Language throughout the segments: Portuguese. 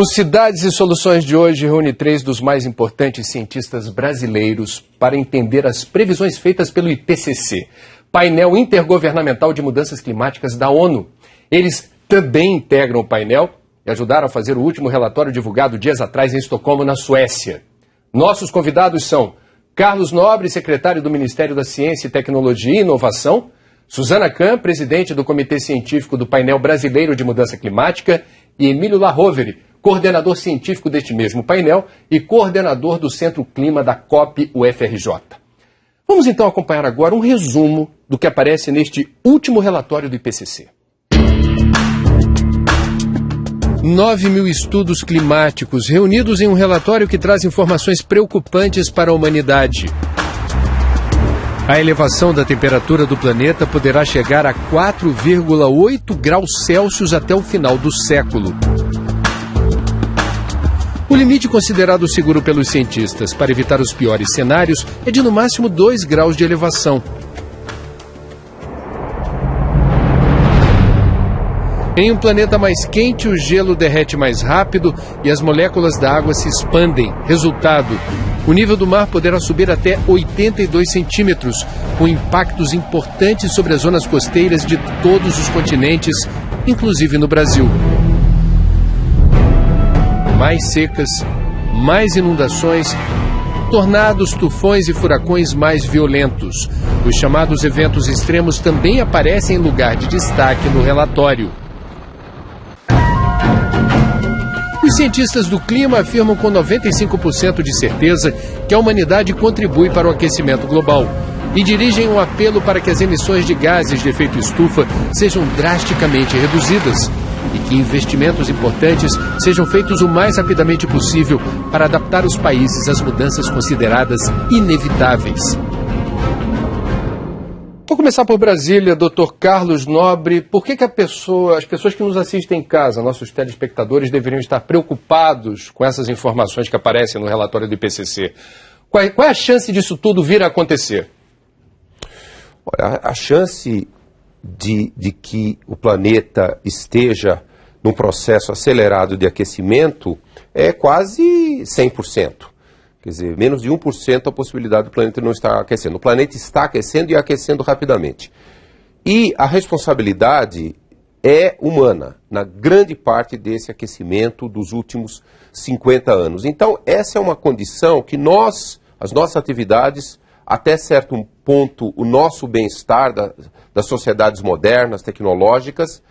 O Cidades e Soluções de hoje reúne 3 dos mais importantes cientistas brasileiros para entender as previsões feitas pelo IPCC, Painel Intergovernamental de Mudanças Climáticas da ONU. Eles também integram o painel e ajudaram a fazer o último relatório divulgado dias atrás em Estocolmo, na Suécia. Nossos convidados são Carlos Nobre, secretário do Ministério da Ciência e Tecnologia e Inovação, Suzana Kahn, presidente do Comitê Científico do Painel Brasileiro de Mudança Climática, e Emílio Lahovere, coordenador científico deste mesmo painel e coordenador do Centro Clima da COP UFRJ. Vamos então acompanhar agora um resumo do que aparece neste último relatório do IPCC. 9.000 estudos climáticos reunidos em um relatório que traz informações preocupantes para a humanidade. A elevação da temperatura do planeta poderá chegar a 4,8 graus Celsius até o final do século. O limite considerado seguro pelos cientistas para evitar os piores cenários é de no máximo 2 graus de elevação. Em um planeta mais quente, o gelo derrete mais rápido e as moléculas da água se expandem. Resultado: o nível do mar poderá subir até 82 centímetros, com impactos importantes sobre as zonas costeiras de todos os continentes, inclusive no Brasil. Mais secas, mais inundações, tornados, tufões e furacões mais violentos. Os chamados eventos extremos também aparecem em lugar de destaque no relatório. Os cientistas do clima afirmam com 95% de certeza que a humanidade contribui para o aquecimento global e dirigem um apelo para que as emissões de gases de efeito estufa sejam drasticamente reduzidas e que investimentos importantes sejam feitos o mais rapidamente possível para adaptar os países às mudanças consideradas inevitáveis. Vou começar por Brasília, Dr. Carlos Nobre. Por que as pessoas que nos assistem em casa, nossos telespectadores, deveriam estar preocupados com essas informações que aparecem no relatório do IPCC? Qual é a chance disso tudo vir a acontecer? Olha, a chance de que o planeta esteja num processo acelerado de aquecimento é quase 100%. Quer dizer, menos de 1% a possibilidade do planeta não estar aquecendo. O planeta está aquecendo e aquecendo rapidamente. E a responsabilidade é humana, na grande parte desse aquecimento dos últimos 50 anos. Então, essa é uma condição que as nossas atividades, até certo ponto, o nosso bem-estar das sociedades modernas, tecnológicas,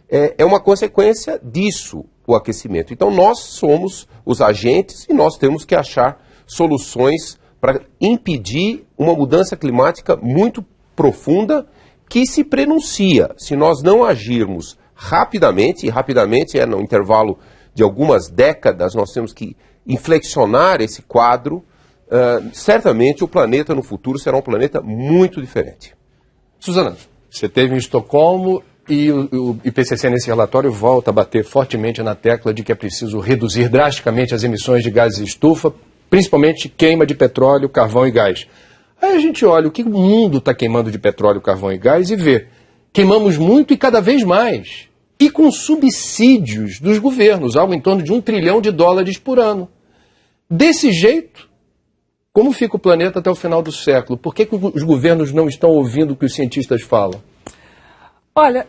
é uma consequência disso, o aquecimento. Então, nós somos os agentes e nós temos que achar soluções para impedir uma mudança climática muito profunda que se prenuncia. Se nós não agirmos rapidamente, e rapidamente é no intervalo de algumas décadas, nós temos que inflexionar esse quadro, certamente o planeta no futuro será um planeta muito diferente. Suzana, você esteve em Estocolmo e o IPCC nesse relatório volta a bater fortemente na tecla de que é preciso reduzir drasticamente as emissões de gases de estufa, principalmente queima de petróleo, carvão e gás. Aí a gente olha o que o mundo está queimando de petróleo, carvão e gás e vê. Queimamos muito e cada vez mais. E com subsídios dos governos, algo em torno de $1 trilhão por ano. Desse jeito, como fica o planeta até o final do século? Por que os governos não estão ouvindo o que os cientistas falam? Olha,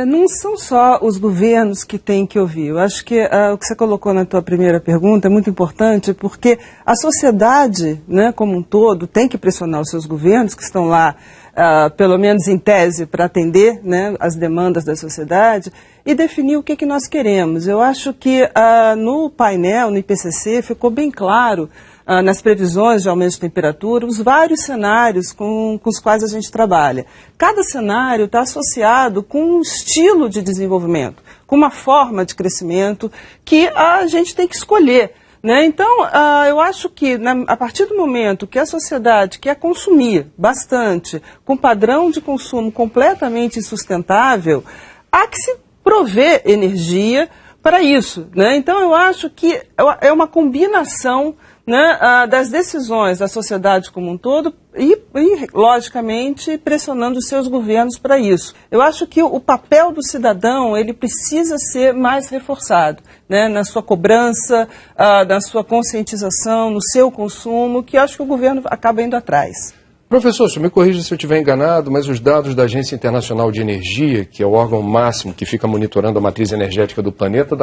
não são só os governos que têm que ouvir. Eu acho que o que você colocou na tua primeira pergunta é muito importante, porque a sociedade, né, como um todo, tem que pressionar os seus governos, que estão lá, pelo menos em tese, para atender, né, as demandas da sociedade, e definir o que nós queremos. Eu acho que no painel, no IPCC, ficou bem claro, nas previsões de aumento de temperatura, os vários cenários com os quais a gente trabalha. Cada cenário está associado com um estilo de desenvolvimento, com uma forma de crescimento que a gente tem que escolher, né? Então, eu acho que a partir do momento que a sociedade quer consumir bastante, com padrão de consumo completamente insustentável, há que se prover energia para isso, né? Então, eu acho que é uma combinação, né, das decisões da sociedade como um todo e, logicamente, pressionando os seus governos para isso. Eu acho que o papel do cidadão ele precisa ser mais reforçado, né, na sua cobrança, na sua conscientização, no seu consumo, que eu acho que o governo acaba indo atrás. Professor, o senhor me corrija se eu estiver enganado, mas os dados da Agência Internacional de Energia, que é o órgão máximo que fica monitorando a matriz energética do planeta,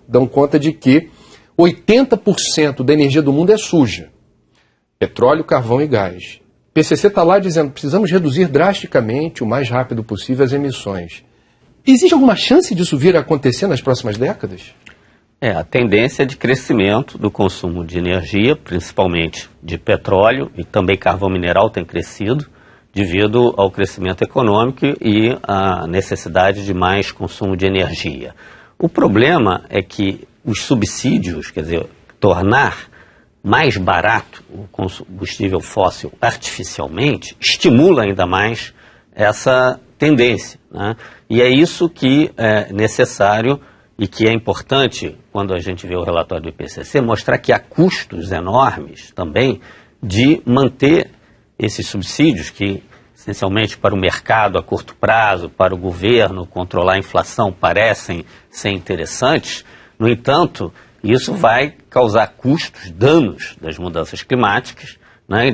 dão conta de que 80% da energia do mundo é suja. Petróleo, carvão e gás. O PCC está lá dizendo que precisamos reduzir drasticamente, o mais rápido possível, as emissões. Existe alguma chance disso vir a acontecer nas próximas décadas? A tendência de crescimento do consumo de energia, principalmente de petróleo e também carvão mineral tem crescido devido ao crescimento econômico e à necessidade de mais consumo de energia. O problema é que os subsídios, quer dizer, tornar mais barato o combustível fóssil artificialmente, estimula ainda mais essa tendência, né? E é isso que é necessário e que é importante, quando a gente vê o relatório do IPCC, mostrar que há custos enormes também de manter esses subsídios que, essencialmente para o mercado a curto prazo, para o governo controlar a inflação, parecem ser interessantes. No entanto, isso vai causar custos, danos das mudanças climáticas, né,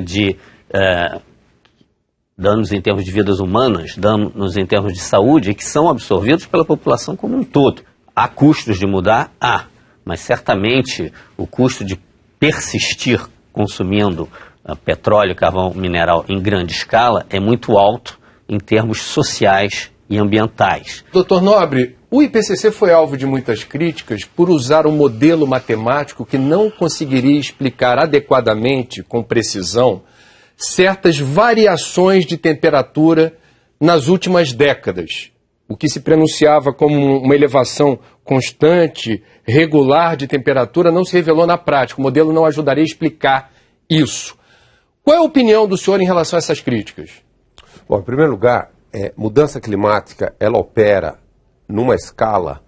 danos em termos de vidas humanas, danos em termos de saúde, que são absorvidos pela população como um todo. Há custos de mudar? Há, mas certamente o custo de persistir consumindo petróleo e carvão mineral em grande escala é muito alto em termos sociais e ambientais. Doutor Nobre, o IPCC foi alvo de muitas críticas por usar um modelo matemático que não conseguiria explicar adequadamente, com precisão, certas variações de temperatura nas últimas décadas. O que se pronunciava como uma elevação constante, regular de temperatura, não se revelou na prática. O modelo não ajudaria a explicar isso. Qual é a opinião do senhor em relação a essas críticas? Bom, em primeiro lugar, mudança climática, ela opera numa escala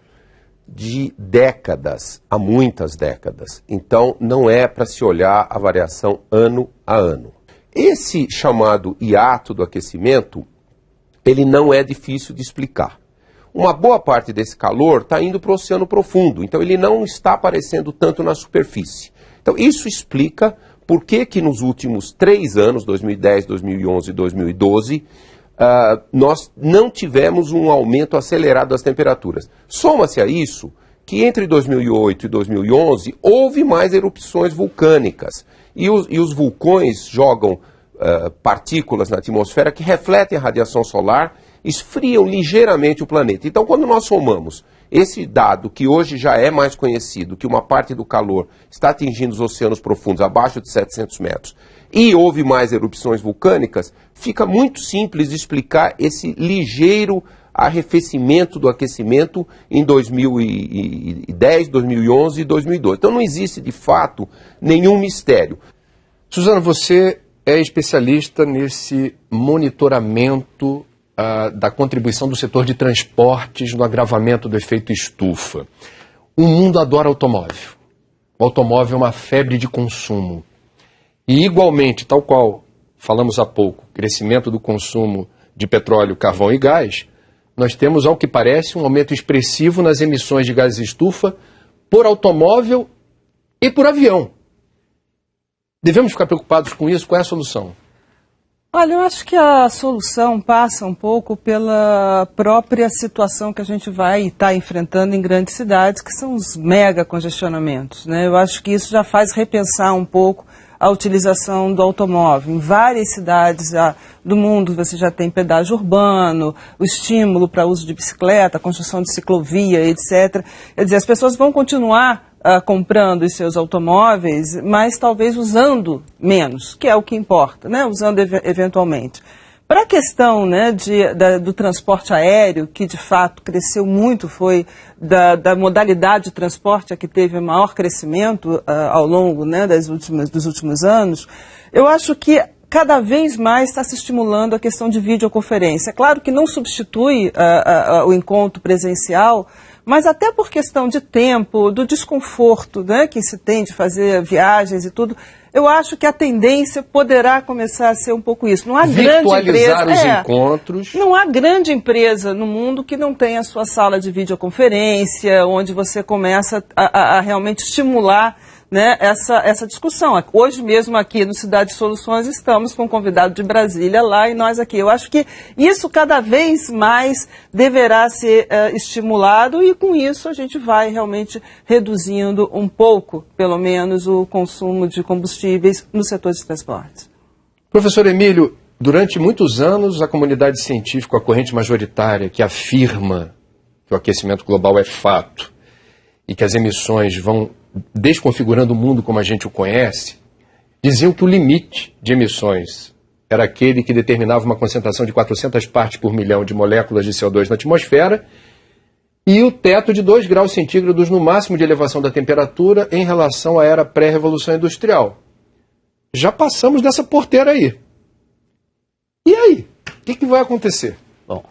de décadas, há muitas décadas. Então, não é para se olhar a variação ano a ano. Esse chamado hiato do aquecimento, ele não é difícil de explicar. Uma boa parte desse calor está indo para o oceano profundo, então ele não está aparecendo tanto na superfície. Então, isso explica por que nos últimos 3 anos, 2010, 2011 e 2012, nós não tivemos um aumento acelerado das temperaturas. Soma-se a isso que entre 2008 e 2011 houve mais erupções vulcânicas e os vulcões jogam partículas na atmosfera que refletem a radiação solar, esfriam ligeiramente o planeta. Então, quando nós somamos esse dado, que hoje já é mais conhecido, que uma parte do calor está atingindo os oceanos profundos, abaixo de 700 metros, e houve mais erupções vulcânicas, fica muito simples de explicar esse ligeiro arrefecimento do aquecimento em 2010, 2011 e 2012. Então, não existe, de fato, nenhum mistério. Suzana, você é especialista nesse monitoramento da contribuição do setor de transportes no agravamento do efeito estufa. O mundo adora automóvel. O automóvel é uma febre de consumo. E igualmente, tal qual falamos há pouco, crescimento do consumo de petróleo, carvão e gás, nós temos, ao que parece, um aumento expressivo nas emissões de gases de estufa por automóvel e por avião. Devemos ficar preocupados com isso? Qual é a solução? Olha, eu acho que a solução passa um pouco pela própria situação que a gente vai estar enfrentando em grandes cidades, que são os mega congestionamentos, né? Eu acho que isso já faz repensar um pouco a utilização do automóvel. Em várias cidades do mundo você já tem pedágio urbano, o estímulo para o uso de bicicleta, a construção de ciclovia, etc. Quer dizer, as pessoas vão continuar comprando os seus automóveis, mas talvez usando menos, que é o que importa, né? Usando eventualmente. Para a questão, né, do transporte aéreo, que de fato cresceu muito, foi da modalidade de transporte a que teve maior crescimento ao longo, né, dos últimos anos, eu acho que cada vez mais está se estimulando a questão de videoconferência. É claro que não substitui o encontro presencial, mas até por questão de tempo, do desconforto, né, que se tem de fazer viagens e tudo, eu acho que a tendência poderá começar a ser um pouco isso. Não há grande empresa, os encontros. Não há grande empresa no mundo que não tenha a sua sala de videoconferência, onde você começa a realmente estimular, né, essa discussão. Hoje mesmo aqui no Cidade de Soluções estamos com um convidado de Brasília lá e nós aqui. Eu acho que isso cada vez mais deverá ser estimulado e com isso a gente vai realmente reduzindo um pouco, pelo menos, o consumo de combustíveis no setor de transportes. Professor Emílio, durante muitos anos a comunidade científica, a corrente majoritária que afirma que o aquecimento global é fato e que as emissões vão desconfigurando o mundo como a gente o conhece, diziam que o limite de emissões era aquele que determinava uma concentração de 400 partes por milhão de moléculas de CO2 na atmosfera e o teto de 2 graus centígrados no máximo de elevação da temperatura em relação à era pré-revolução industrial. Já passamos dessa porteira aí. E aí? O que vai acontecer? Bom,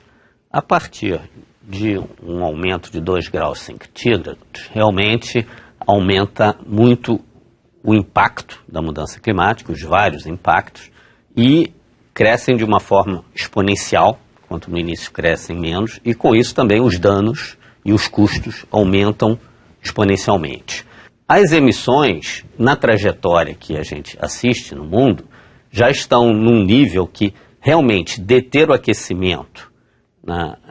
a partir de um aumento de 2 graus centígrados, realmente aumenta muito o impacto da mudança climática, os vários impactos, e crescem de uma forma exponencial, enquanto no início crescem menos, e com isso também os danos e os custos aumentam exponencialmente. As emissões, na trajetória que a gente assiste no mundo, já estão num nível que realmente deter o aquecimento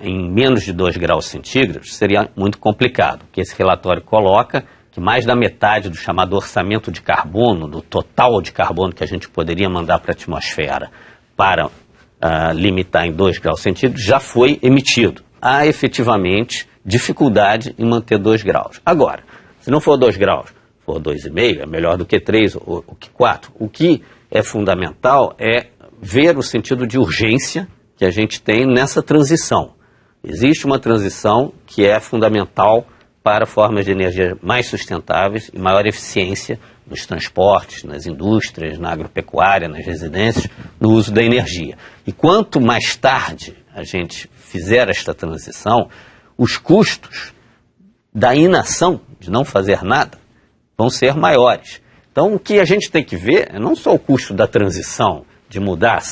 em menos de 2 graus centígrados seria muito complicado, porque esse relatório coloca que mais da metade do chamado orçamento de carbono, do total de carbono que a gente poderia mandar para a atmosfera para limitar em 2 graus centígrados, já foi emitido. Há efetivamente dificuldade em manter 2 graus. Agora, se não for 2 graus, for 2,5, é melhor do que 3 ou que 4. O que é fundamental é ver o sentido de urgência que a gente tem nessa transição. Existe uma transição que é fundamental para formas de energia mais sustentáveis e maior eficiência nos transportes, nas indústrias, na agropecuária, nas residências, no uso da energia. E quanto mais tarde a gente fizer esta transição, os custos da inação, de não fazer nada, vão ser maiores. Então, o que a gente tem que ver é não só o custo da transição, de mudar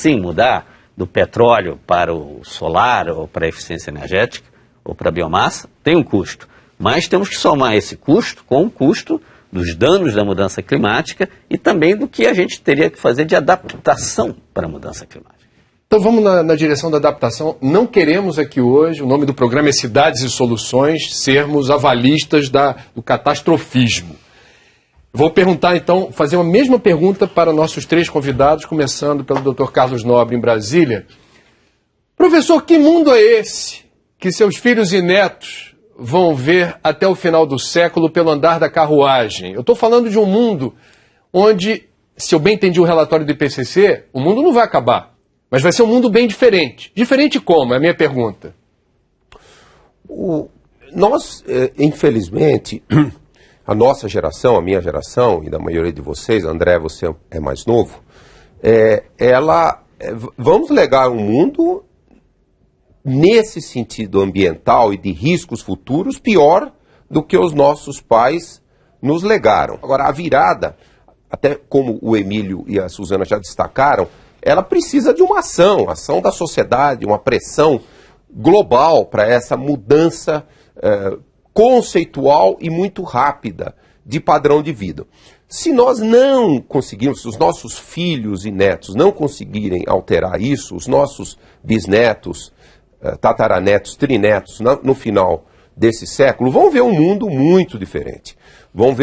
do petróleo para o solar, ou para a eficiência energética, ou para a biomassa, tem um custo. Mas temos que somar esse custo com o custo dos danos da mudança climática e também do que a gente teria que fazer de adaptação para a mudança climática. Então vamos na direção da adaptação. Não queremos aqui hoje, o nome do programa é Cidades e Soluções, sermos avalistas do catastrofismo. Vou perguntar então, fazer uma mesma pergunta para nossos 3 convidados, começando pelo Dr. Carlos Nobre em Brasília. Professor, que mundo é esse que seus filhos e netos vão ver até o final do século pelo andar da carruagem? Eu estou falando de um mundo onde, se eu bem entendi o relatório do IPCC, o mundo não vai acabar, mas vai ser um mundo bem diferente. Diferente como? É a minha pergunta. Nós, infelizmente, a nossa geração, a minha geração e da maioria de vocês, André, você é mais novo, vamos legar um mundo nesse sentido ambiental e de riscos futuros, pior do que os nossos pais nos legaram. Agora, a virada, até como o Emílio e a Suzana já destacaram, ela precisa de uma ação da sociedade, uma pressão global para essa mudança conceitual e muito rápida de padrão de vida. Se nós não conseguirmos, se os nossos filhos e netos não conseguirem alterar isso, os nossos bisnetos, tataranetos, trinetos, no final desse século, vão ver um mundo muito diferente. Vão ver